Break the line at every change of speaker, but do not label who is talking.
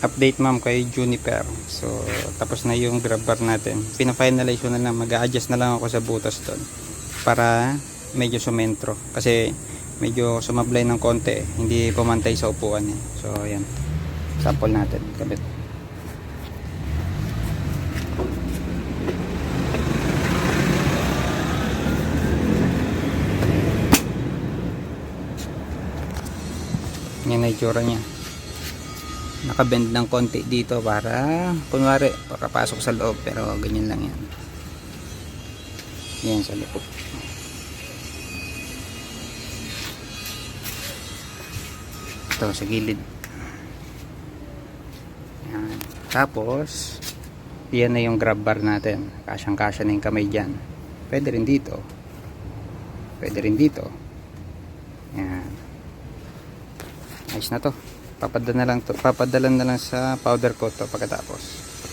Update ma'am kay Juniper. So tapos na yung grab bar natin. Pina-finalize ko na lang, mag-a-adjust na lang ako sa butas doon para medyo sumentro kasi medyo sumablay ng konti, hindi pumantay sa upuan eh. So ayan, sample natin kabit. Yan na itsura nya, nakabend ng konti dito para kunwari pakapasok sa loob, pero ganyan lang yan. Yan sa loob. Ito sa gilid. Yan. Tapos yan na yung grab bar natin, kasyang kasya na yung kamay dyan. Pwede rin dito, pwede rin dito. Yan, ayos na to. Papadala na lang sa powder coat to pagkatapos.